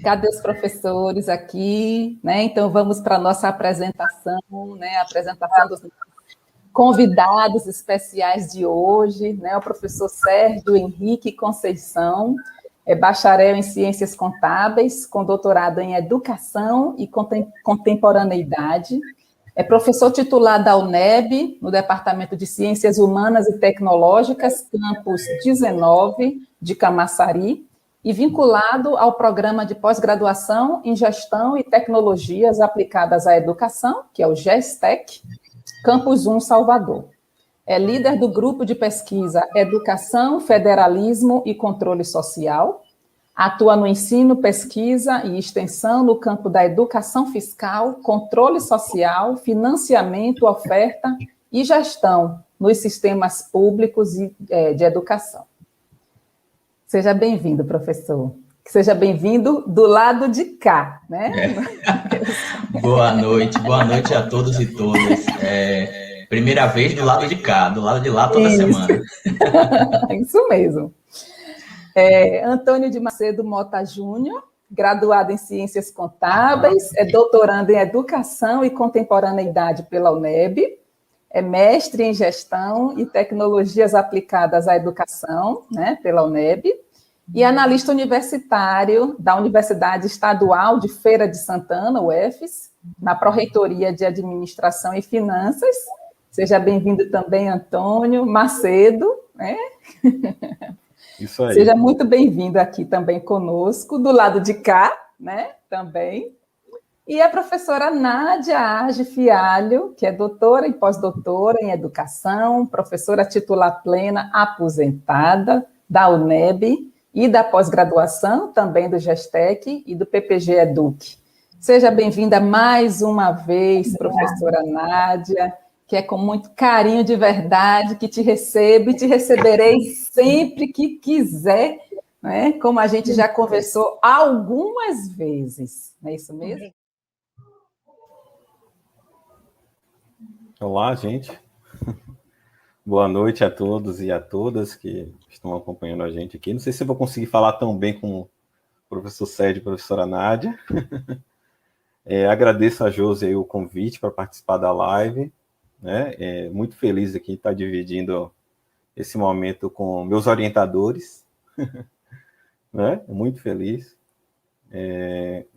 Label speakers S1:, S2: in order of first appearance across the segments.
S1: Cadê os professores aqui? Né? Então, vamos para a nossa apresentação, né? A apresentação dos convidados especiais de hoje, né? O professor Sérgio Henrique Conceição, é bacharel em Ciências Contábeis, com doutorado em Educação e Contemporaneidade, é professor titular da UNEB, no Departamento de Ciências Humanas e Tecnológicas, campus 19, de Camaçari, e vinculado ao programa de pós-graduação em Gestão e Tecnologias Aplicadas à Educação, que é o GESTEC, campus 1, Salvador. É líder do grupo de pesquisa Educação, Federalismo e Controle Social, atua no ensino, pesquisa e extensão no campo da educação fiscal, controle social, financiamento, oferta e gestão nos sistemas públicos de educação. Seja bem-vindo, professor. Seja bem-vindo do lado de cá, né?
S2: Boa noite a todos e todas. Primeira vez do lado de cá, do lado de lá toda semana.
S1: Isso mesmo. Antônio de Macedo Mota Júnior, graduado em Ciências Contábeis, é doutorando em Educação e Contemporaneidade pela UNEB, é mestre em Gestão e Tecnologias Aplicadas à Educação, né, pela UNEB, e analista universitário da Universidade Estadual de Feira de Santana, UFES, na Pró-Reitoria de Administração e Finanças. Seja bem-vindo também, Antônio Macedo, né?
S3: Isso aí.
S1: Seja muito bem-vindo aqui também conosco, do lado de cá, né, também. E a professora Nádia Arge Fialho, que é doutora e pós-doutora em Educação, professora titular plena aposentada da UNEB e da pós-graduação, também do GESTEC e do PPG Educ. Seja bem-vinda mais uma vez, professora Nádia, que é com muito carinho de verdade que te recebo e te receberei sempre que quiser, né? Como a gente já conversou algumas vezes, não é isso mesmo?
S3: Olá, gente. Boa noite a todos e a todas que estão acompanhando a gente aqui. Não sei se eu vou conseguir falar tão bem como o professor Sérgio e a professora Nádia. Agradeço a Josi aí o convite para participar da live. Muito feliz aqui de estar dividindo esse momento com meus orientadores, né? Muito feliz.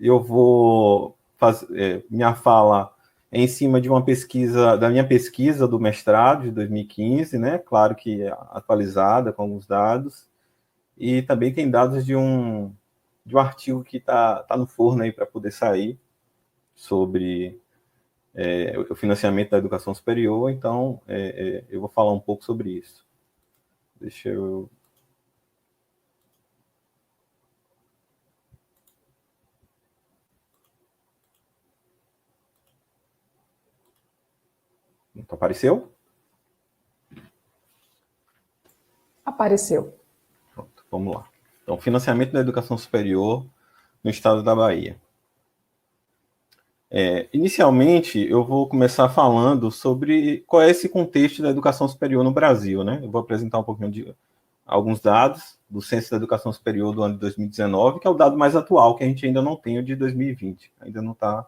S3: Eu vou fazer minha fala em cima de uma pesquisa, da minha pesquisa do mestrado de 2015, né? Claro que atualizada com alguns dados, e também tem dados de um artigo que tá no forno aí para poder sair sobre o financiamento da educação superior, então eu vou falar um pouco sobre isso. Deixa eu... Apareceu?
S1: Apareceu.
S3: Pronto, vamos lá. Então, financiamento da educação superior no estado da Bahia. Inicialmente, eu vou começar falando sobre qual é esse contexto da educação superior no Brasil, né? Eu vou apresentar um pouquinho de alguns dados do Censo da Educação Superior do ano de 2019, que é o dado mais atual, que a gente ainda não tem, o de 2020, ainda não está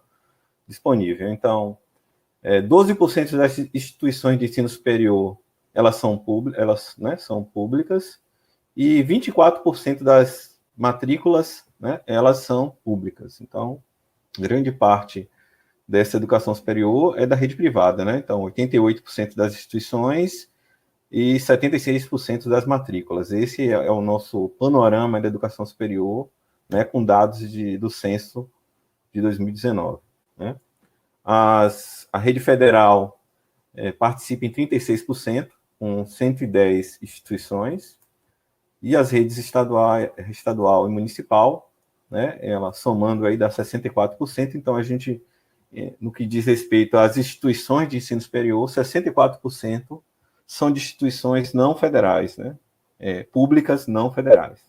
S3: disponível. Então, 12% das instituições de ensino superior, elas são públicas, e 24% das matrículas, né, elas são públicas. Então, grande parte dessa educação superior é da rede privada, né? Então, 88% das instituições e 76% das matrículas. Esse é o nosso panorama da educação superior, né, com dados do censo de 2019. Né? A rede federal participa em 36%, com 110 instituições, e as redes estadual e municipal, né, ela somando aí dá 64%, então a gente, no que diz respeito às instituições de ensino superior, 64% são de instituições não federais, né, públicas não federais.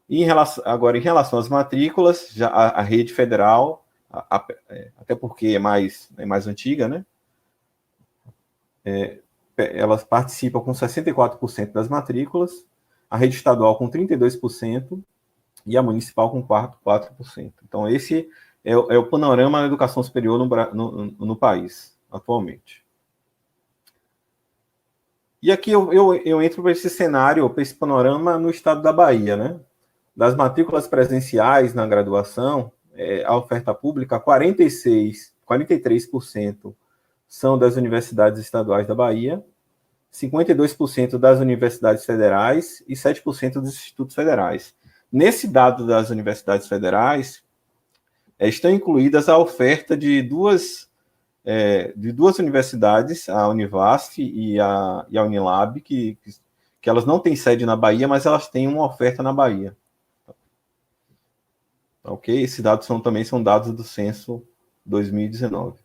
S3: E agora, em relação às matrículas, já a rede federal, até porque é mais antiga, né, elas participam com 64% das matrículas, a rede estadual com 32%, e a municipal com 4%. Então, esse é o panorama da educação superior no país, atualmente. E aqui eu entro para esse cenário, para esse panorama no estado da Bahia, né? Das matrículas presenciais na graduação, a oferta pública, 43% são das universidades estaduais da Bahia, 52% das universidades federais e 7% dos institutos federais. Nesse dado das universidades federais, estão incluídas a oferta de duas universidades, a Univasf e a Unilab, que elas não têm sede na Bahia, mas elas têm uma oferta na Bahia. Ok? Esses dados também são dados do censo 2019.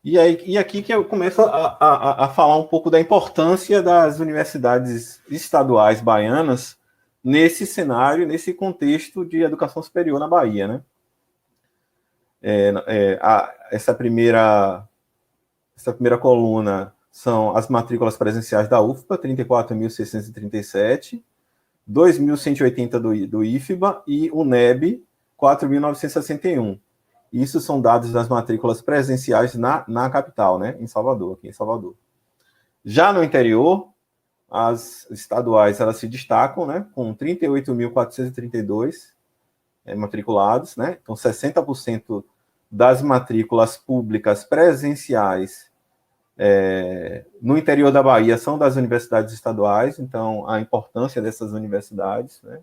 S3: E aqui que eu começo a falar um pouco da importância das universidades estaduais baianas nesse cenário, nesse contexto de educação superior na Bahia, né? Essa primeira coluna são as matrículas presenciais da UFBA, 34.637, 2.180 do IFBA e o NEB, 4.961. Isso são dados das matrículas presenciais na capital, né? Aqui em Salvador. Já no interior, as estaduais elas se destacam, né? Com 38.432 matriculados, né? Então, 60% das matrículas públicas presenciais no interior da Bahia são das universidades estaduais, então a importância dessas universidades, né?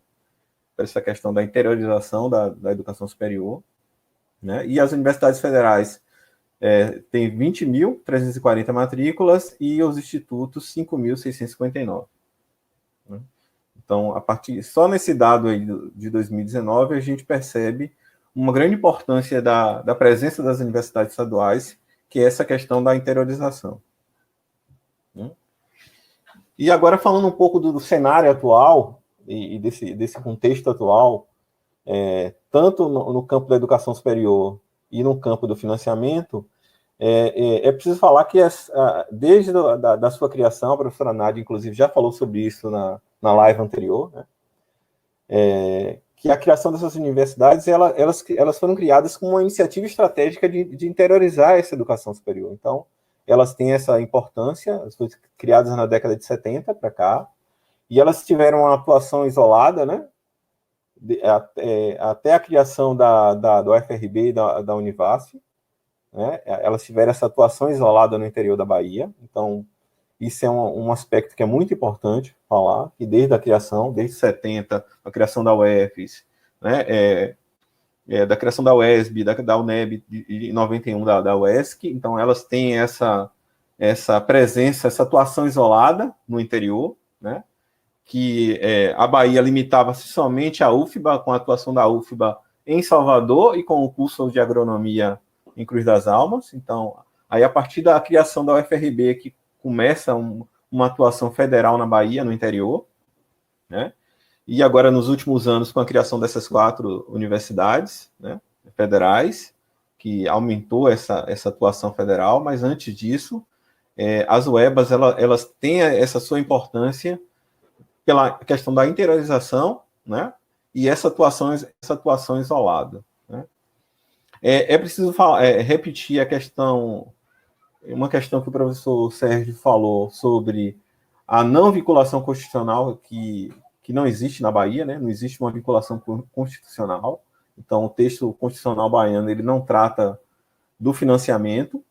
S3: Para essa questão da interiorização da educação superior, né? E as universidades federais têm 20.340 matrículas e os institutos 5.659. Né? Então, só nesse dado aí de 2019, a gente percebe uma grande importância da presença das universidades estaduais, que é essa questão da interiorização. Né? E agora, falando um pouco do cenário atual e desse contexto atual, tanto no campo da educação superior e no campo do financiamento, é preciso falar que desde da sua criação, a professora Nádia, inclusive, já falou sobre isso na live anterior, né? Que a criação dessas universidades, elas foram criadas com uma iniciativa estratégica de interiorizar essa educação superior. Então, elas têm essa importância, elas foram criadas na década de 70 para cá, e elas tiveram uma atuação isolada, né? Até a criação do UFRB e da Univasf, né? Elas tiveram essa atuação isolada no interior da Bahia. Então, isso é um aspecto que é muito importante falar, que desde a criação, desde 70, a criação da UFES, né? Da criação da UESB, da UNEB, de 91, da UESC, então elas têm essa presença, essa atuação isolada no interior, né? Que a Bahia limitava-se somente à UFBA, com a atuação da UFBA em Salvador e com o curso de agronomia em Cruz das Almas. Então, aí a partir da criação da UFRB, que começa uma atuação federal na Bahia, no interior, né? E agora, nos últimos anos, com a criação dessas 4 universidades, né, federais, que aumentou essa atuação federal, mas antes disso, as UEBAs, elas têm essa sua importância pela questão da interiorização, né, e essa atuação isolada. Né. É preciso repetir uma questão que o professor Sérgio falou sobre a não vinculação constitucional que não existe na Bahia, né? Não existe uma vinculação constitucional. Então, o texto constitucional baiano ele não trata do financiamento.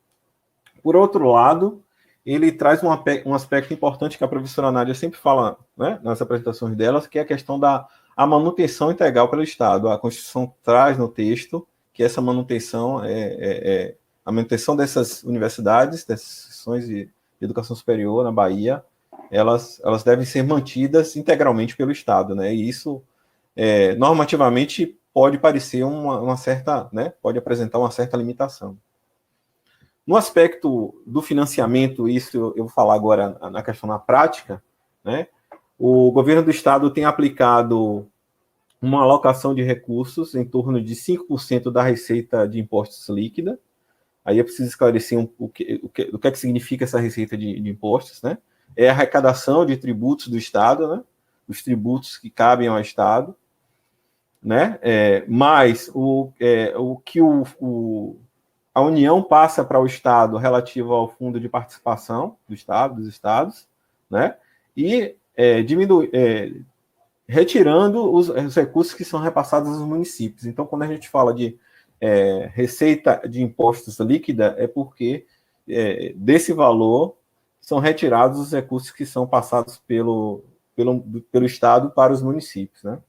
S3: Por outro lado, ele traz um aspecto importante que a professora Nádia sempre fala, né, nas apresentações delas, que é a questão da manutenção integral pelo Estado. A Constituição traz no texto que essa manutenção a manutenção dessas universidades, dessas instituições de educação superior na Bahia, elas devem ser mantidas integralmente pelo Estado, né? E isso, normativamente, pode parecer uma certa, né? Pode apresentar uma certa limitação. No aspecto do financiamento, isso eu vou falar agora na questão na prática, né? O governo do Estado tem aplicado uma alocação de recursos em torno de 5% da receita de impostos líquida. Aí é preciso esclarecer o que significa essa receita de impostos, né? É a arrecadação de tributos do Estado, né? os tributos que cabem ao Estado, né? Mais o que a União passa para o Estado relativo ao fundo de participação do Estado, dos Estados, né? E retirando os recursos que são repassados aos municípios. Então, quando a gente fala de receita de impostos líquida, é porque desse valor são retirados os recursos que são passados pelo Estado para os municípios, né?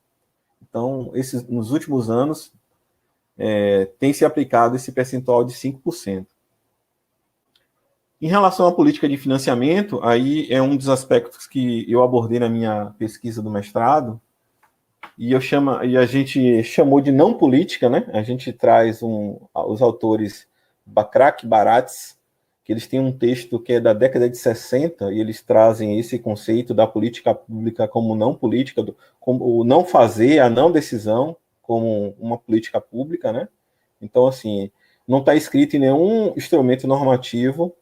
S3: Então, nos últimos anos, tem se aplicado esse percentual de 5%. Em relação à política de financiamento, aí é um dos aspectos que eu abordei na minha pesquisa do mestrado, e a gente chamou de não política, né? A gente traz os autores Bachrach e Baratz, que eles têm um texto que é da década de 60, e eles trazem esse conceito da política pública como não política, como o não fazer, a não decisão, como uma política pública, né? Então, assim, não está escrito em nenhum instrumento normativo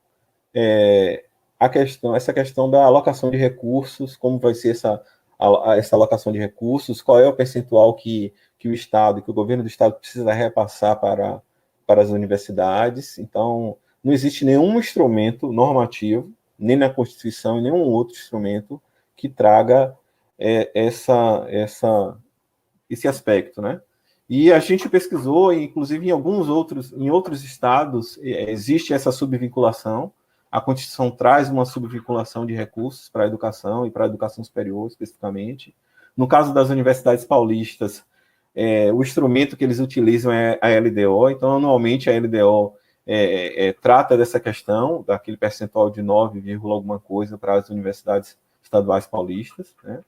S3: essa questão da alocação de recursos, como vai ser essa alocação de recursos, qual é o percentual que o Estado, que o governo do Estado precisa repassar para as universidades. Então, não existe nenhum instrumento normativo, nem na Constituição, e nenhum outro instrumento que traga esse aspecto, né? E a gente pesquisou, inclusive em outros estados, existe essa subvinculação. A Constituição traz uma subvinculação de recursos para a educação e para a educação superior, especificamente. No caso das universidades paulistas, o instrumento que eles utilizam é a LDO. Então, anualmente, a LDO trata dessa questão, daquele percentual de 9, alguma coisa para as universidades estaduais paulistas, né?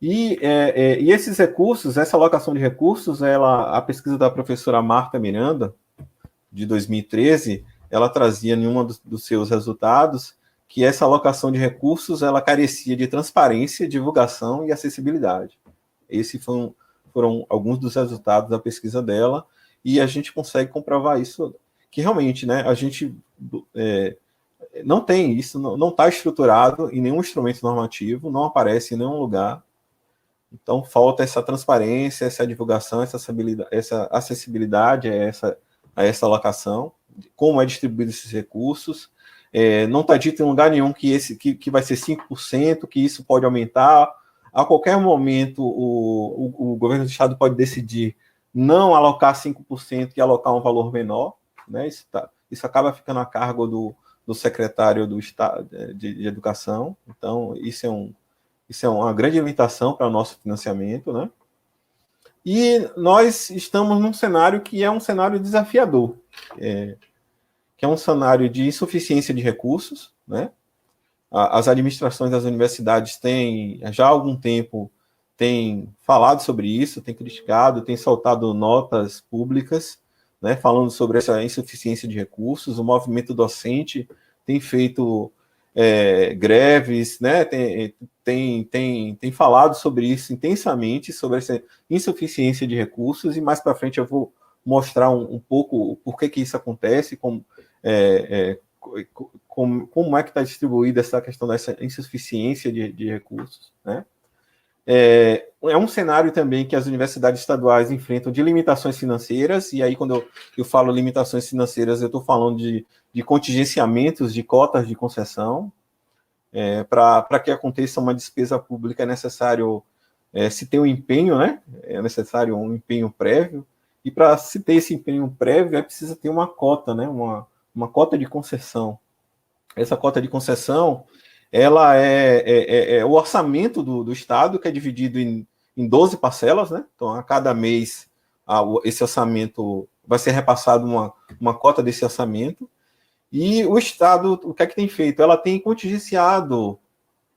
S3: E esses recursos, essa alocação de recursos, a pesquisa da professora Marta Miranda, de 2013, ela trazia em um dos seus resultados que essa alocação de recursos ela carecia de transparência, divulgação e acessibilidade. Esses foram alguns dos resultados da pesquisa dela, e a gente consegue comprovar isso, que realmente, né, a gente não tem isso, não está estruturado em nenhum instrumento normativo, não aparece em nenhum lugar. Então, falta essa transparência, essa divulgação, essa acessibilidade a essa alocação, como é distribuído esses recursos. Não está dito em lugar nenhum que vai ser 5%, que isso pode aumentar. A qualquer momento, o governo do Estado pode decidir não alocar 5% e alocar um valor menor, né? Isso acaba ficando a cargo do secretário do Estado de Educação. Então, isso é uma grande limitação para o nosso financiamento, né? E nós estamos num cenário que é um cenário desafiador, que é um cenário de insuficiência de recursos, né? As administrações das universidades têm, já há algum tempo, têm falado sobre isso, têm criticado, têm soltado notas públicas, né, falando sobre essa insuficiência de recursos. O movimento docente tem feito greves, né, tem falado sobre isso intensamente, sobre essa insuficiência de recursos, e mais para frente eu vou mostrar um pouco o porquê que isso acontece, como é que está distribuída essa questão dessa insuficiência de recursos, né? É um cenário também que as universidades estaduais enfrentam de limitações financeiras, e aí quando eu falo limitações financeiras, eu estou falando de contingenciamentos de cotas de concessão. Para que aconteça uma despesa pública é necessário se ter um empenho, né? É necessário um empenho prévio, e para se ter esse empenho prévio é preciso ter uma cota, né? Uma cota de concessão. Essa cota de concessão, ela é o orçamento do Estado, que é dividido em 12 parcelas, né? Então, a cada mês, esse orçamento vai ser repassado uma cota desse orçamento, e o Estado, o que é que tem feito? Ela tem contingenciado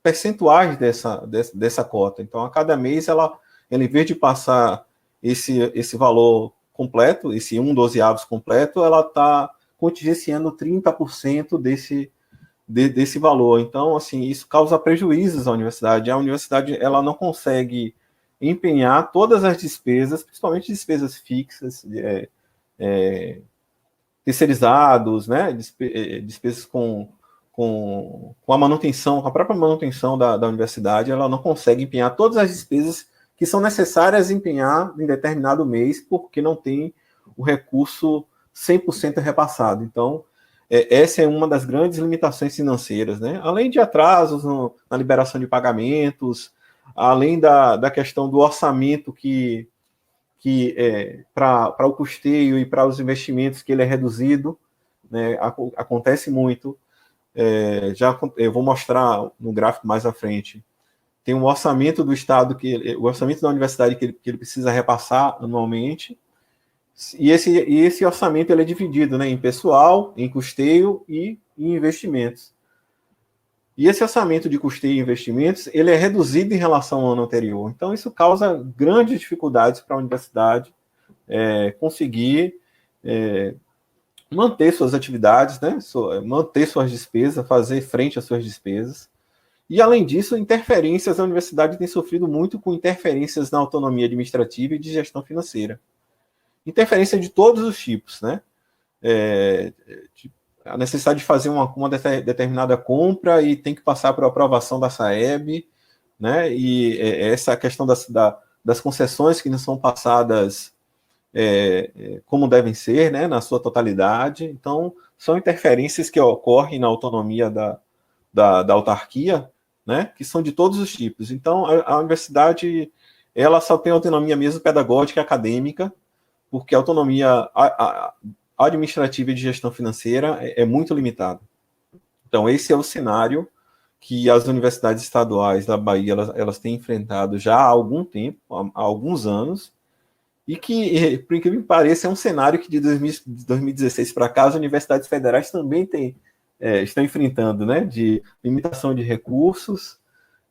S3: percentuais dessa cota. Então, a cada mês, ela em vez de passar esse valor completo, esse 1/12 completo, ela está contingenciando 30% desse valor. Então, assim, isso causa prejuízos à universidade. A universidade ela não consegue empenhar todas as despesas, principalmente despesas fixas, terceirizados, né? Despesas com a manutenção, a própria manutenção da universidade, ela não consegue empenhar todas as despesas que são necessárias empenhar em determinado mês, porque não tem o recurso 100% repassado. Então, essa é uma das grandes limitações financeiras, né? Além de atrasos na liberação de pagamentos, além da questão do orçamento que para o custeio e para os investimentos que ele é reduzido, né? Acontece muito. Eu vou mostrar no gráfico mais à frente. Tem um orçamento do Estado, o orçamento da universidade que ele precisa repassar anualmente, e esse orçamento ele é dividido, né, em pessoal, em custeio e em investimentos. E esse orçamento de custeio e investimentos ele é reduzido em relação ao ano anterior. Então, isso causa grandes dificuldades para a universidade conseguir manter suas atividades, né, manter suas despesas, fazer frente às suas despesas. E, além disso, interferências, a universidade tem sofrido muito com interferências na autonomia administrativa e de gestão financeira. Interferência de todos os tipos, né? A necessidade de fazer uma determinada compra e tem que passar por aprovação da SAEB, né? E essa questão das concessões que não são passadas como devem ser, né? Na sua totalidade. Então, são interferências que ocorrem na autonomia da autarquia, né, que são de todos os tipos. Então, a universidade ela só tem autonomia mesmo pedagógica e acadêmica, porque a autonomia administrativa e de gestão financeira é muito limitada. Então, esse é o cenário que as universidades estaduais da Bahia elas têm enfrentado já há algum tempo, há alguns anos, e que, por incrível que pareça, é um cenário que de 2016 para cá as universidades federais também estão enfrentando, né, de limitação de recursos,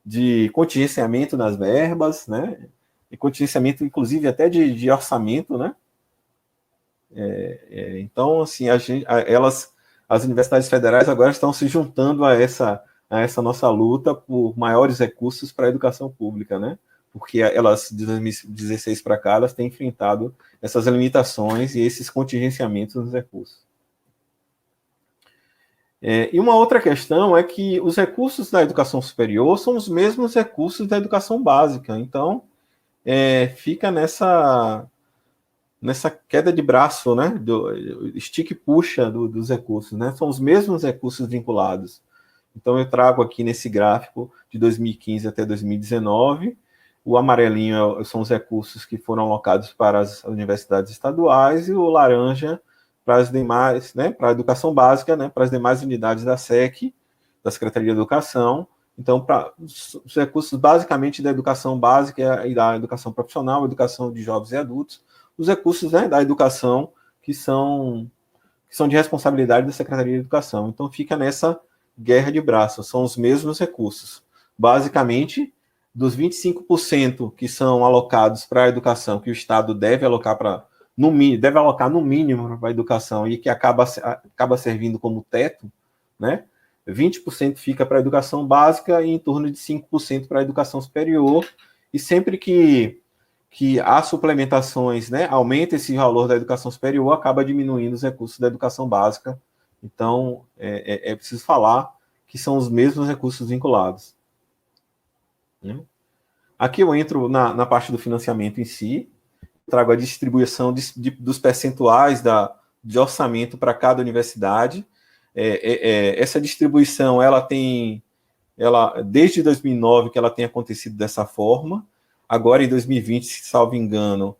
S3: de contingenciamento nas verbas, né, e contingenciamento, inclusive, até de orçamento, né. Então, assim, as universidades federais agora estão se juntando a essa nossa luta por maiores recursos para a educação pública, né, porque elas, de 2016 para cá, elas têm enfrentado essas limitações e esses contingenciamentos nos recursos. E uma outra questão é que os recursos da educação superior são os mesmos recursos da educação básica. Então, fica nessa queda de braço, né, do estica e puxa dos recursos, né? São os mesmos recursos vinculados. Então, eu trago aqui nesse gráfico de 2015 até 2019, o amarelinho são os recursos que foram alocados para as universidades estaduais e o laranja para as demais, né, para a educação básica, né, para as demais unidades da SEC, da Secretaria de Educação. Então, para os recursos basicamente da educação básica e da educação profissional, educação de jovens e adultos, os recursos, né, da educação que são de responsabilidade da Secretaria de Educação. Então, fica nessa guerra de braços, são os mesmos recursos. Basicamente, dos 25% que são alocados para a educação, que o Estado deve alocar no mínimo para a educação e que acaba servindo como teto, né? 20% fica para a educação básica e em torno de 5% para a educação superior. E sempre que há suplementações, né, aumenta esse valor da educação superior, acaba diminuindo os recursos da educação básica. Então, é preciso falar que são os mesmos recursos vinculados. Né? Aqui eu entro na parte do financiamento em si, trago a distribuição dos percentuais de orçamento para cada universidade. Essa distribuição, desde 2009 que ela tem acontecido dessa forma. Agora, em 2020, salvo engano,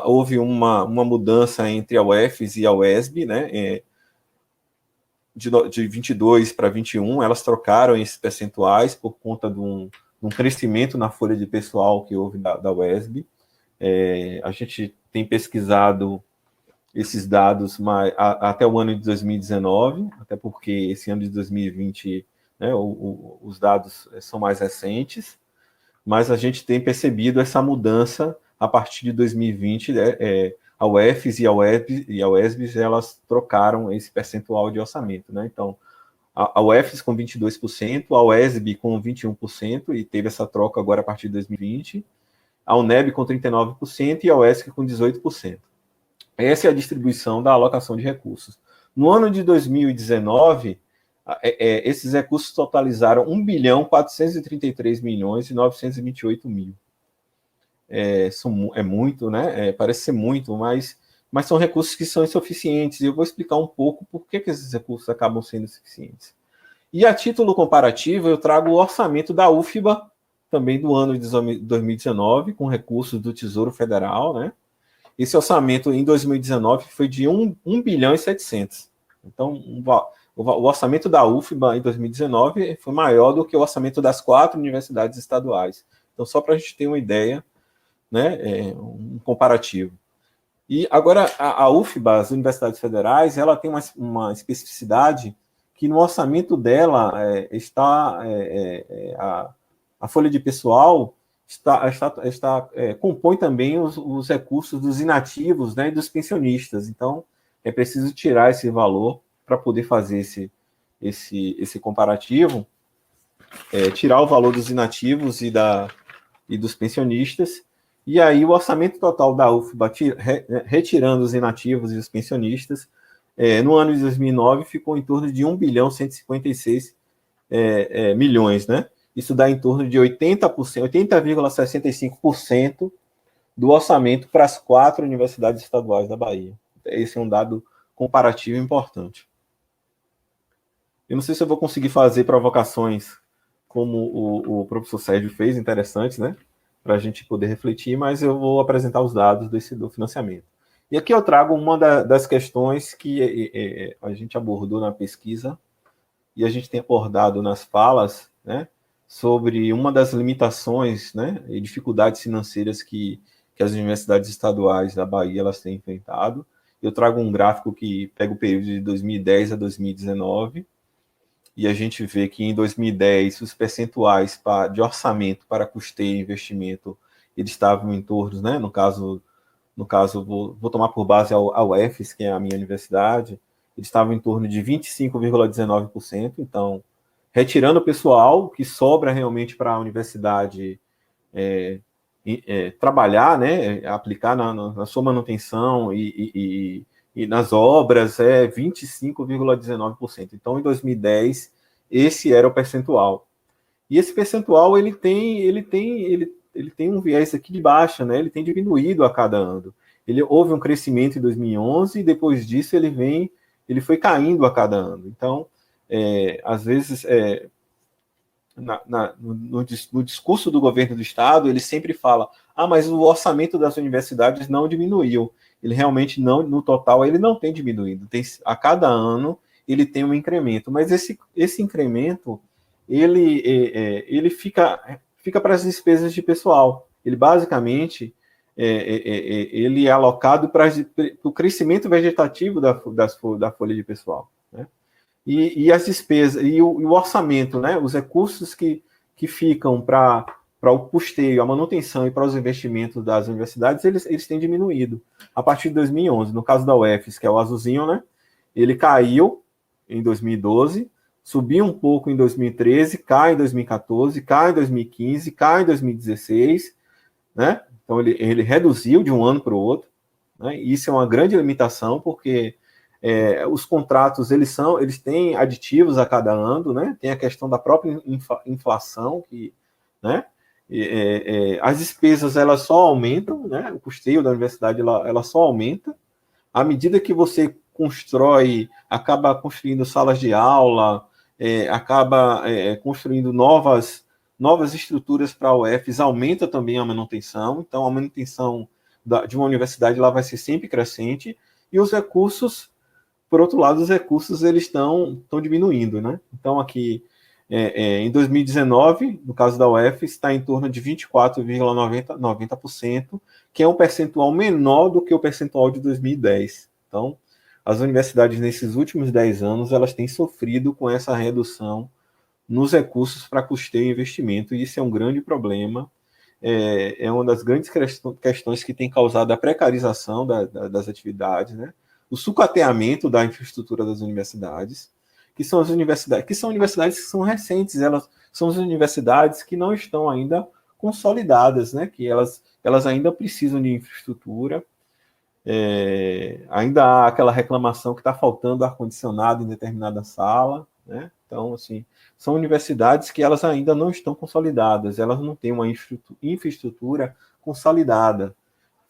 S3: houve uma mudança entre a UFES e a UESB, né? De 22 para 21, elas trocaram esses percentuais por conta de um crescimento na folha de pessoal que houve da UESB. A gente tem pesquisado esses dados até o ano de 2019, até porque esse ano de 2020, né, os dados são mais recentes, mas a gente tem percebido essa mudança a partir de 2020, né, a UFES e a UESB, elas trocaram esse percentual de orçamento, né? Então, a UFES com 22%, a UESB com 21%, e teve essa troca agora a partir de 2020, a UNEB com 39% e a UESC com 18%. Essa é a distribuição da alocação de recursos. No ano de 2019, esses recursos totalizaram 1.433.928.000. É muito, né? Parece ser muito, mas são recursos que são insuficientes. E eu vou explicar um pouco por que esses recursos acabam sendo insuficientes. E a título comparativo, eu trago o orçamento da UFBA, também do ano de 2019, com recursos do Tesouro Federal, né? Esse orçamento em 2019 foi de 1 bilhão e 700. Então, o orçamento da UFBA em 2019 foi maior do que o orçamento das 4 universidades estaduais. Então, só para a gente ter uma ideia, né, um comparativo. E agora, a UFBA, as universidades federais, ela tem uma especificidade que no orçamento dela a folha de pessoal compõe também os recursos dos inativos, né, e dos pensionistas. Então, é preciso tirar esse valor para poder fazer esse comparativo, tirar o valor dos inativos e dos pensionistas. E aí o orçamento total da UFBA, retirando os inativos e os pensionistas, no ano de 2009 ficou em torno de 1 bilhão 156 milhões, né? Isso dá em torno de 80,65% do orçamento para as 4 universidades estaduais da Bahia. Esse é um dado comparativo importante. Eu não sei se eu vou conseguir fazer provocações como o professor Sérgio fez, interessantes, né? Para a gente poder refletir, mas eu vou apresentar os dados do financiamento. E aqui eu trago uma das questões que a gente abordou na pesquisa e a gente tem abordado nas falas, né, sobre uma das limitações, né, e dificuldades financeiras que as universidades estaduais da Bahia elas têm enfrentado. Eu trago um gráfico que pega o período de 2010 a 2019, e a gente vê que em 2010 os percentuais de orçamento para custeio e investimento eles estavam em torno, né, no caso vou tomar por base a UFES, que é a minha universidade, eles estavam em torno de 25,19%. Então, retirando o pessoal que sobra realmente para a universidade trabalhar, né, aplicar na sua manutenção e nas obras, 25,19%. Então, em 2010, esse era o percentual. E esse percentual ele tem um viés aqui de baixa, né? Ele tem diminuído a cada ano. Houve um crescimento em 2011 e depois disso ele foi caindo a cada ano. Então, às vezes, no discurso do governo do estado, ele sempre fala: mas o orçamento das universidades não diminuiu. Ele realmente não, no total, ele não tem diminuído. A cada ano ele tem um incremento, mas esse incremento ele fica para as despesas de pessoal. Ele basicamente ele é alocado para o crescimento vegetativo da folha de pessoal, né? E as despesas e o orçamento, né? Os recursos que ficam para o custeio, a manutenção e para os investimentos das universidades, eles têm diminuído a partir de 2011. No caso da UFES, que é o azulzinho, né? Ele caiu em 2012, subiu um pouco em 2013, cai em 2014, cai em 2015, cai em 2016, né? Então ele reduziu de um ano para o outro, né? Isso é uma grande limitação, porque os contratos eles têm aditivos a cada ano, né? Tem a questão da própria inflação, né? As despesas elas só aumentam, né? O custeio da universidade ela só aumenta à medida que você acaba construindo salas de aula, acaba construindo novas estruturas para a UFES, aumenta também a manutenção. Então, a manutenção de uma universidade ela vai ser sempre crescente, e os recursos, por outro lado, eles estão diminuindo, né? Então, aqui, em 2019, no caso da UFES, está em torno de 24,90%, que é um percentual menor do que o percentual de 2010. Então, as universidades, nesses últimos 10 anos, elas têm sofrido com essa redução nos recursos para custeio e investimento, e isso é um grande problema, é uma das grandes questões que tem causado a precarização das atividades, né? O sucateamento da infraestrutura das universidades, que são universidades que são recentes, elas são as universidades que não estão ainda consolidadas, né? Que elas ainda precisam de infraestrutura. Ainda há aquela reclamação que está faltando ar-condicionado em determinada sala, né? Então, assim, são universidades que elas ainda não estão consolidadas, elas não têm uma infraestrutura consolidada.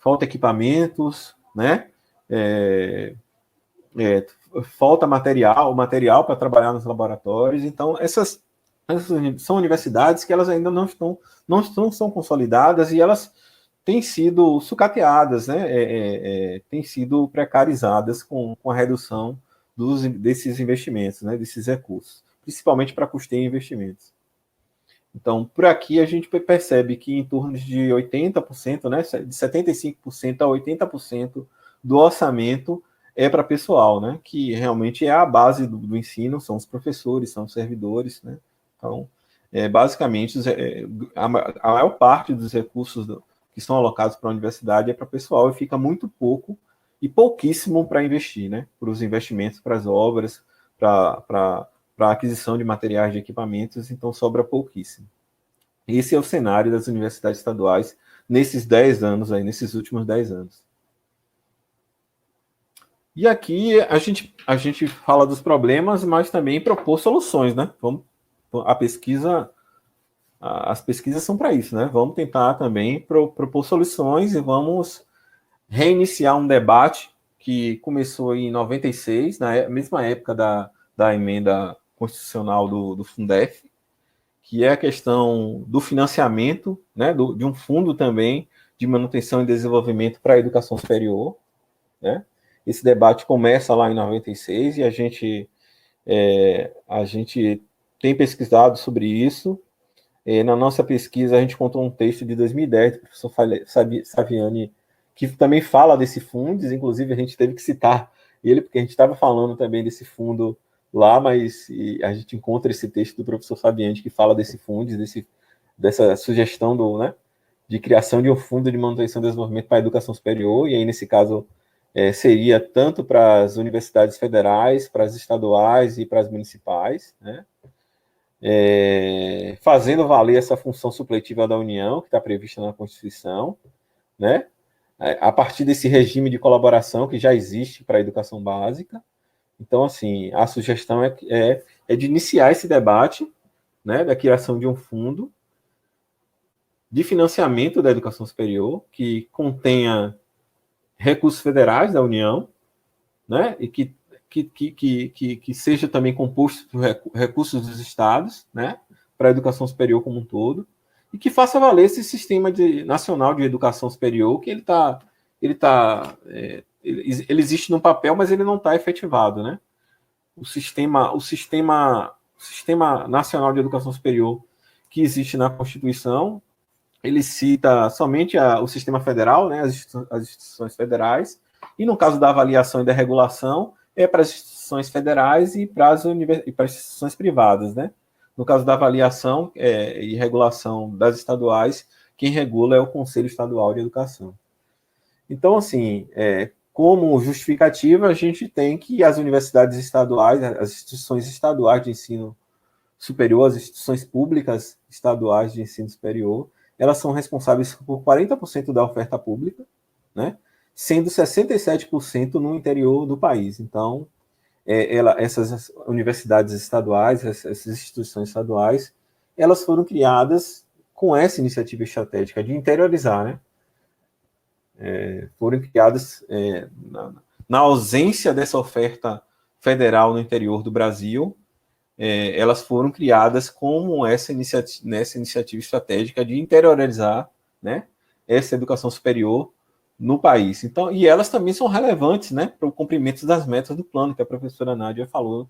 S3: Falta equipamentos, né? Falta material para trabalhar nos laboratórios. Então, essas são universidades que elas ainda não são consolidadas e elas têm sido sucateadas, né? Têm sido precarizadas com a redução desses investimentos, né? Desses recursos, principalmente para custeio investimentos. Então, por aqui a gente percebe que em torno de 80%, né? De 75% a 80% do orçamento é para pessoal, né? Que realmente é a base do ensino, são os professores, são os servidores, né? Então, basicamente, a maior parte dos recursos que são alocados para a universidade é para pessoal e fica muito pouco e pouquíssimo para investir, né? Para os investimentos, para as obras, para a aquisição de materiais de equipamentos, então sobra pouquíssimo. Esse é o cenário das universidades estaduais nesses 10 anos, aí, nesses últimos 10 anos. E aqui a gente fala dos problemas, mas também propor soluções, né? As pesquisas são para isso, né? Vamos tentar também propor soluções e vamos reiniciar um debate que começou em 96, na mesma época da emenda constitucional do Fundef, que é a questão do financiamento, né? De um fundo também de manutenção e desenvolvimento para a educação superior, né? Esse debate começa lá em 96 e a gente tem pesquisado sobre isso. Na nossa pesquisa, a gente contou um texto de 2010 do professor Saviani, que também fala desse fundo, inclusive a gente teve que citar ele, porque a gente estava falando também desse fundo lá, mas a gente encontra esse texto do professor Saviani que fala desse fundo, dessa sugestão de criação de um fundo de manutenção e desenvolvimento para a educação superior, e aí, nesse caso, seria tanto para as universidades federais, para as estaduais e para as municipais, né? Fazendo valer essa função supletiva da União, que está prevista na Constituição, né? A partir desse regime de colaboração que já existe para a educação básica. Então, assim, a sugestão é de iniciar esse debate, né, da criação de um fundo de financiamento da educação superior, que contenha recursos federais da União, né, e que seja também composto por recursos dos estados, né, para a educação superior como um todo, e que faça valer esse sistema nacional de educação superior, que ele existe no papel, mas ele não está efetivado, né? O sistema nacional de educação superior que existe na Constituição, ele cita somente o sistema federal, né, as instituições federais, e no caso da avaliação e da regulação, para as instituições federais e para as instituições privadas, né? No caso da avaliação e regulação das estaduais, quem regula é o Conselho Estadual de Educação. Então, assim, como justificativa, a gente tem que as universidades estaduais, as instituições estaduais de ensino superior, as instituições públicas estaduais de ensino superior, elas são responsáveis por 40% da oferta pública, né? Sendo 67% no interior do país. Então, essas universidades estaduais, essas instituições estaduais, elas foram criadas com essa iniciativa estratégica de interiorizar, né? Foram criadas na ausência dessa oferta federal no interior do Brasil, elas foram criadas como nessa iniciativa estratégica de interiorizar, né, essa educação superior no país. Então, e elas também são relevantes, né, para o cumprimento das metas do plano, que a professora Nádia falou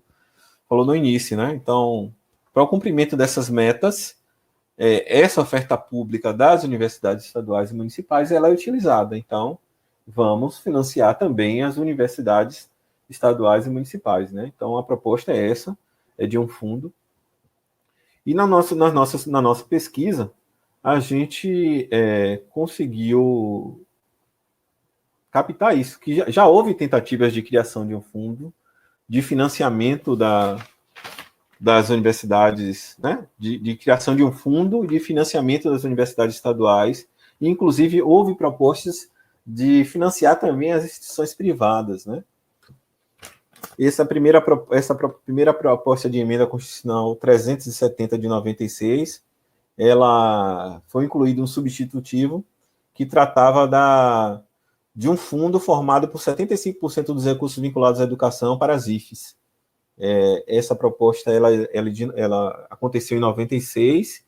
S3: no início, né? Então, para o cumprimento dessas metas, essa oferta pública das universidades estaduais e municipais, ela é utilizada. Então, vamos financiar também as universidades estaduais e municipais, né? Então, a proposta é essa, é de um fundo. E na nossa pesquisa, a gente conseguiu captar isso, que já houve tentativas de criação de um fundo de financiamento das universidades, né? De criação de um fundo de financiamento das universidades estaduais, e inclusive houve propostas de financiar também as instituições privadas, né? Essa primeira proposta de emenda constitucional 370 de 96, ela foi incluído um substitutivo que tratava de um fundo formado por 75% dos recursos vinculados à educação para as IFES. Essa proposta ela aconteceu em 96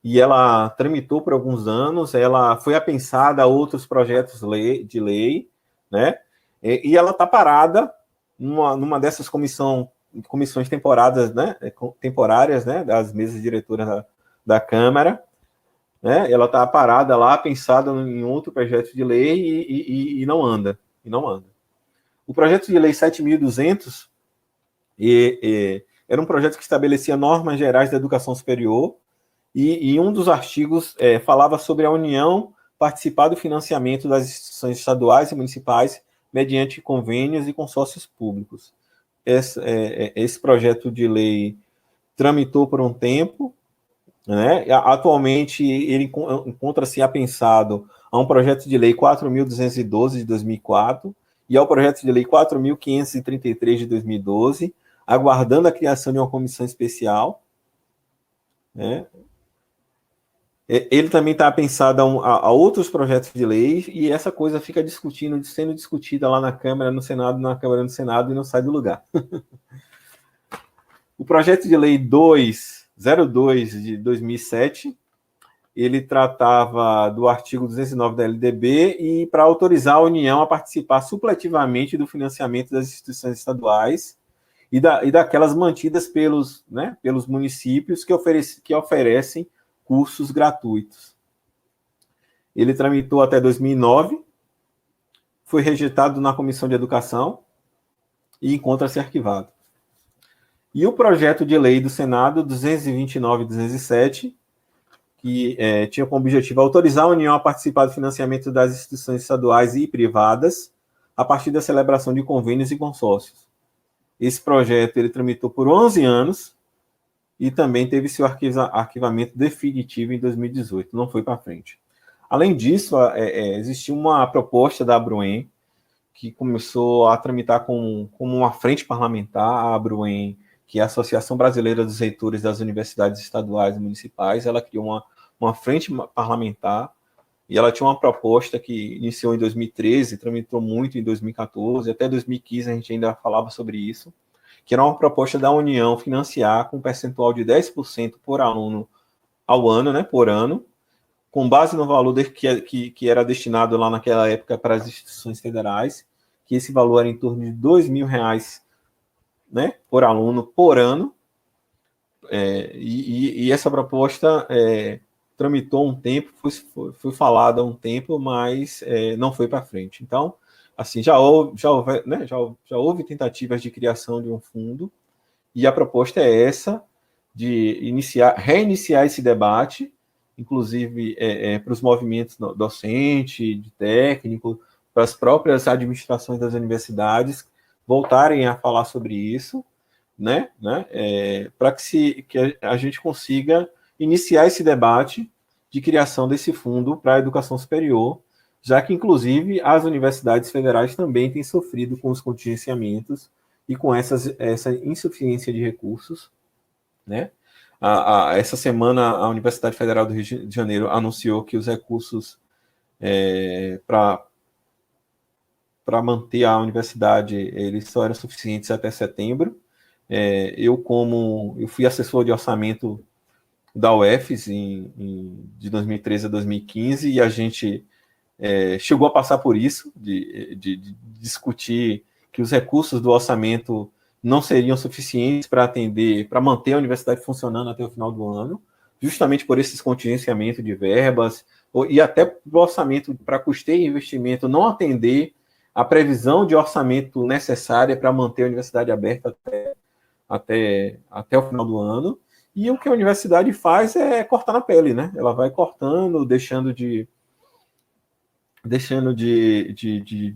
S3: e ela tramitou por alguns anos, ela foi apensada a outros projetos de lei, né? E ela está parada numa dessas comissões temporárias, né, das mesas diretoras da Câmara, né? Ela está parada lá, pensada em outro projeto de lei e não anda. O projeto de lei 7.200 era um projeto que estabelecia normas gerais da educação superior e um dos artigos falava sobre a União participar do financiamento das instituições estaduais e municipais mediante convênios e consórcios públicos. Esse projeto de lei tramitou por um tempo, né? Atualmente, ele encontra-se apensado a um projeto de lei 4.212 de 2004 e ao projeto de lei 4.533 de 2012, aguardando a criação de uma comissão especial, né? Ele também está apensado a outros projetos de lei e essa coisa fica sendo discutida lá na Câmara, no Senado, na Câmara, no Senado e não sai do lugar. O projeto de lei 202 de 2007, ele tratava do artigo 209 da LDB e para autorizar a União a participar supletivamente do financiamento das instituições estaduais e daquelas mantidas pelos municípios que oferecem cursos gratuitos. Ele tramitou até 2009, foi rejeitado na Comissão de Educação e encontra-se arquivado. E o projeto de lei do Senado 229/207, que tinha como objetivo autorizar a União a participar do financiamento das instituições estaduais e privadas a partir da celebração de convênios e consórcios. Esse projeto ele tramitou por 11 anos e também teve seu arquivamento definitivo em 2018, não foi para frente. Além disso, existiu uma proposta da ABRUEM, que começou a tramitar como uma frente parlamentar, a ABRUEM, que é a Associação Brasileira dos Reitores das Universidades Estaduais e Municipais. Ela criou uma frente parlamentar e ela tinha uma proposta que iniciou em 2013, tramitou muito em 2014, até 2015 a gente ainda falava sobre isso, que era uma proposta da União financiar com um percentual de 10% por aluno ao ano, né, por ano, com base no valor que era destinado lá naquela época para as instituições federais, que esse valor era em torno de R$2.000, né, por aluno por ano, e essa proposta tramitou um tempo, foi falada um tempo, mas não foi para frente. Então, assim, já houve tentativas de criação de um fundo, e a proposta é essa, de reiniciar esse debate, inclusive para os movimentos docente, de técnico, para as próprias administrações das universidades voltarem a falar sobre isso, né, para que a gente consiga iniciar esse debate de criação desse fundo para a educação superior, já que, inclusive, as universidades federais também têm sofrido com os contingenciamentos e com essa insuficiência de recursos, né? Essa semana, a Universidade Federal do Rio de Janeiro anunciou que os recursos para manter a universidade, eles só eram suficientes até setembro. Eu fui assessor de orçamento da UFES de 2013 a 2015, e a gente chegou a passar por isso, de discutir que os recursos do orçamento não seriam suficientes para manter a universidade funcionando até o final do ano, justamente por esses contingenciamentos de verbas, e até o orçamento para custeio e investimento não atender a previsão de orçamento necessária para manter a universidade aberta até o final do ano. E o que a universidade faz é cortar na pele, né? Ela vai cortando, deixando de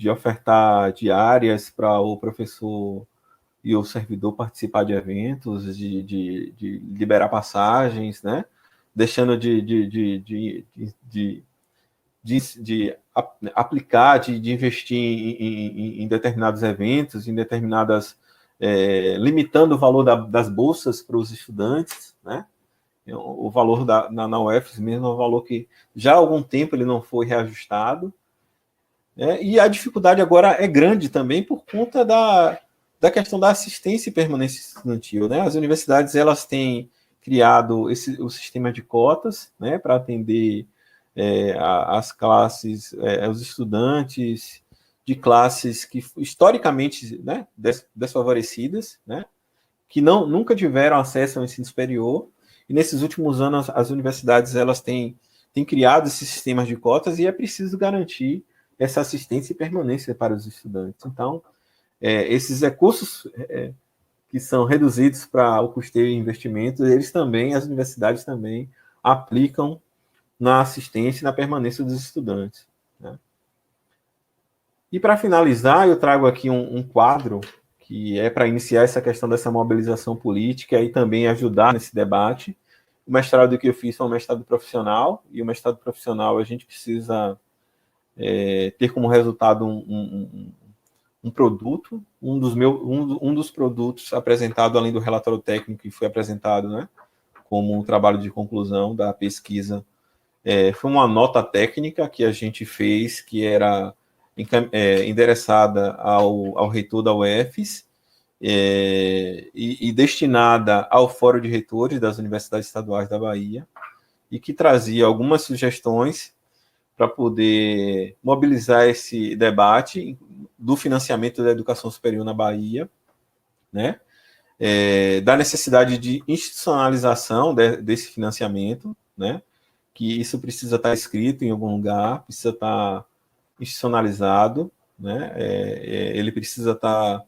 S3: ofertar diárias para o professor e o servidor participar de eventos, de liberar passagens, né? Deixando de aplicar, de investir em determinados eventos, em determinadas limitando o valor das bolsas para os estudantes, né? O valor na UFES mesmo é um valor que já há algum tempo ele não foi reajustado, né? E a dificuldade agora é grande também por conta da questão da assistência e permanência estudantil, né? As universidades elas têm criado o sistema de cotas, né, para atender as classes, os estudantes de classes que historicamente, né, desfavorecidas, né, que nunca tiveram acesso ao ensino superior, e nesses últimos anos as universidades elas têm criado esses sistemas de cotas e é preciso garantir essa assistência e permanência para os estudantes. Então, esses recursos que são reduzidos para o custeio e investimento, as universidades também aplicam na assistência e na permanência dos estudantes, né? E para finalizar, eu trago aqui um quadro que é para iniciar essa questão dessa mobilização política e também ajudar nesse debate. O mestrado que eu fiz foi um mestrado profissional, e o mestrado profissional a gente precisa ter como resultado um produto, um dos produtos apresentado, além do relatório técnico que foi apresentado, né, como um trabalho de conclusão da pesquisa, foi uma nota técnica que a gente fez, que era endereçada ao reitor da UFES e destinada ao Fórum de Reitores das Universidades Estaduais da Bahia, e que trazia algumas sugestões para poder mobilizar esse debate do financiamento da educação superior na Bahia, né? Da necessidade de institucionalização desse financiamento, né? Que isso precisa estar escrito em algum lugar, precisa estar institucionalizado, né? Ele precisa estar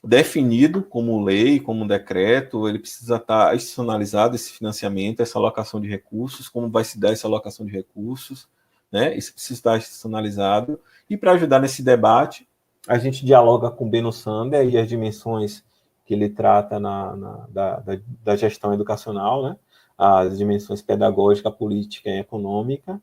S3: definido como lei, como decreto, ele precisa estar institucionalizado, esse financiamento, essa alocação de recursos, como vai se dar essa alocação de recursos, né? Isso precisa estar institucionalizado. E para ajudar nesse debate, a gente dialoga com o Beno Sander e as dimensões que ele trata da gestão educacional, né? As dimensões pedagógica, política e econômica,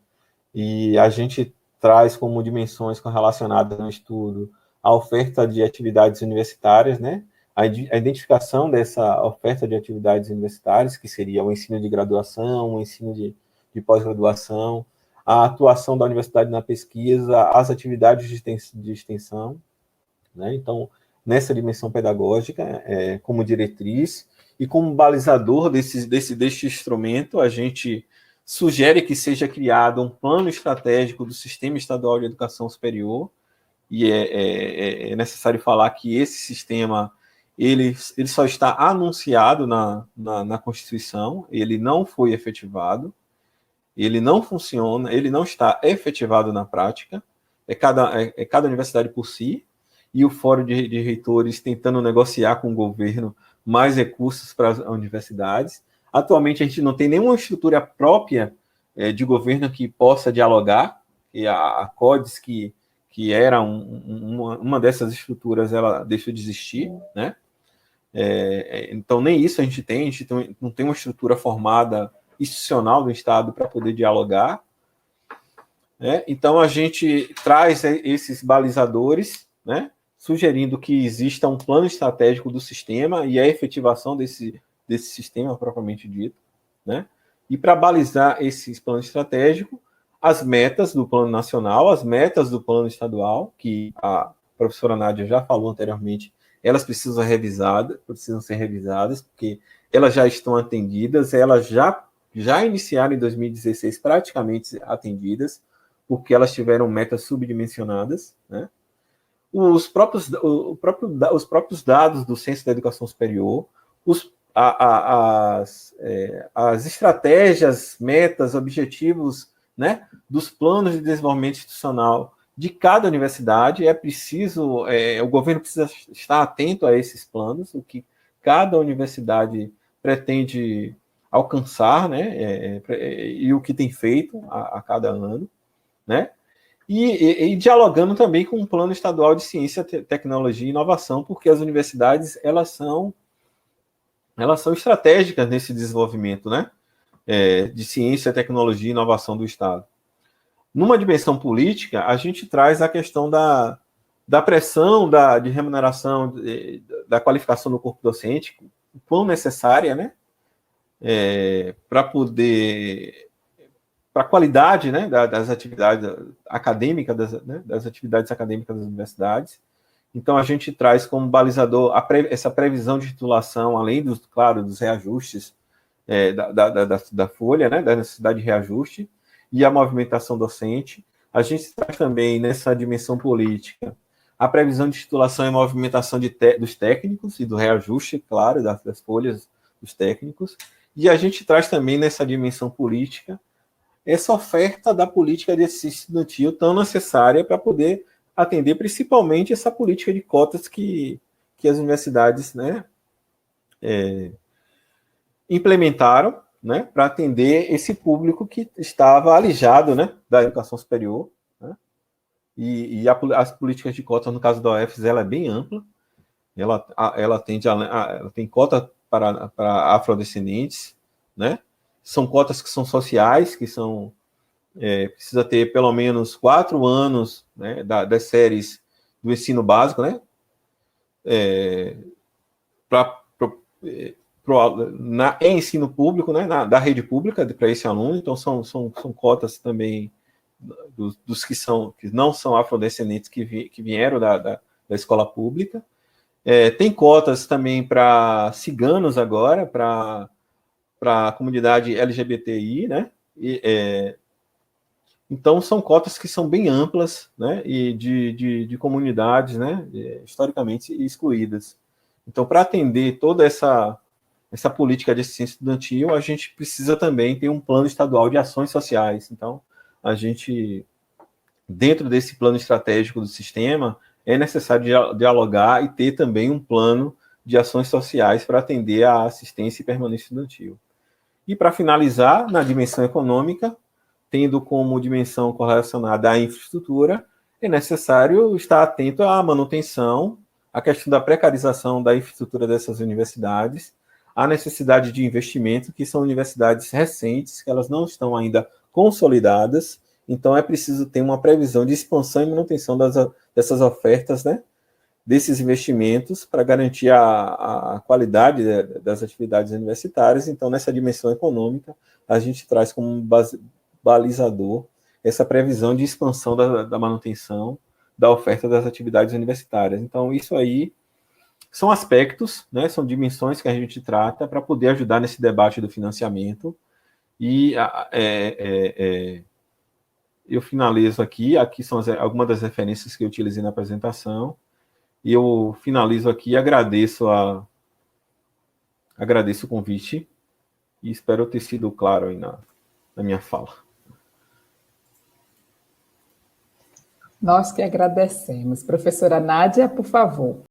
S3: e a gente traz como dimensões correlacionadas no estudo a oferta de atividades universitárias, né? A identificação dessa oferta de atividades universitárias, que seria o ensino de graduação, o ensino de pós-graduação, a atuação da universidade na pesquisa, as atividades de extensão, né? Então, nessa dimensão pedagógica, como diretriz e como balizador deste instrumento, a gente sugere que seja criado um plano estratégico do Sistema Estadual de Educação Superior, e é necessário falar que esse sistema ele só está anunciado na Constituição, ele não foi efetivado, ele não funciona, ele não está efetivado na prática, cada universidade por si, e o Fórum de Reitores tentando negociar com o governo mais recursos para as universidades. Atualmente, a gente não tem nenhuma estrutura própria de governo que possa dialogar, e a CODES, que era uma dessas estruturas, ela deixou de existir, né? Então, nem isso a gente não tem uma estrutura formada institucional do Estado para poder dialogar, né? Então, a gente traz esses balizadores, né, sugerindo que exista um plano estratégico do sistema e a efetivação desse sistema propriamente dito, né? E para balizar esse plano estratégico, as metas do plano nacional, as metas do plano estadual, que a professora Nádia já falou anteriormente, elas precisam ser revisadas, porque elas já estão atendidas, elas já iniciaram em 2016 praticamente atendidas, porque elas tiveram metas subdimensionadas, né? Os próprios dados do Censo da Educação Superior, as estratégias, metas, objetivos, né, dos planos de desenvolvimento institucional de cada universidade, o governo precisa estar atento a esses planos, o que cada universidade pretende alcançar, né, e o que tem feito a cada ano, né? E dialogando também com o Plano Estadual de Ciência, Tecnologia e Inovação, porque as universidades elas são estratégicas nesse desenvolvimento, né, de ciência, tecnologia e inovação do Estado. Numa dimensão política, a gente traz a questão da da pressão de remuneração, da qualificação do corpo docente, o quão necessária, né, para a qualidade, né, das atividades acadêmicas, das atividades acadêmicas das universidades. Então, a gente traz como balizador essa previsão de titulação, além claro, dos reajustes da folha, né, da necessidade de reajuste, e a movimentação docente. A gente traz também, nessa dimensão política, a previsão de titulação e movimentação dos técnicos e do reajuste, claro, das folhas dos técnicos. E a gente traz também, nessa dimensão política, essa oferta da política de assistência estudantil tão necessária para poder atender principalmente essa política de cotas que as universidades, né, implementaram, né, para atender esse público que estava alijado, né, da educação superior, né, e as políticas de cotas, no caso da UFES, ela é bem ampla, ela tem cota para afrodescendentes, né, são cotas que são sociais, que são, precisa ter pelo menos 4 anos, né, das séries do ensino básico, né, em ensino público, né, da rede pública para esse aluno. Então são cotas também dos que não são afrodescendentes que vieram da escola pública. Tem cotas também para ciganos agora, para a comunidade LGBTI, né? Então são cotas que são bem amplas, né? E de comunidades, né, historicamente excluídas. Então, para atender toda essa política de assistência estudantil, a gente precisa também ter um plano estadual de ações sociais. Então, a gente, dentro desse plano estratégico do sistema, é necessário dialogar e ter também um plano de ações sociais para atender a assistência e permanência estudantil. E, para finalizar, na dimensão econômica, tendo como dimensão correlacionada à infraestrutura, é necessário estar atento à manutenção, à questão da precarização da infraestrutura dessas universidades, a necessidade de investimento, que são universidades recentes, que elas não estão ainda consolidadas, então é preciso ter uma previsão de expansão e manutenção dessas ofertas, né, desses investimentos, para garantir a qualidade das atividades universitárias. Então, nessa dimensão econômica, a gente traz como balizador essa previsão de expansão da manutenção da oferta das atividades universitárias. Então, isso aí são aspectos, né, são dimensões que a gente trata para poder ajudar nesse debate do financiamento. E eu finalizo aqui são algumas das referências que eu utilizei na apresentação, e eu finalizo aqui e agradeço o convite, e espero ter sido claro aí na minha fala.
S1: Nós que agradecemos. Professora Nádia, por favor.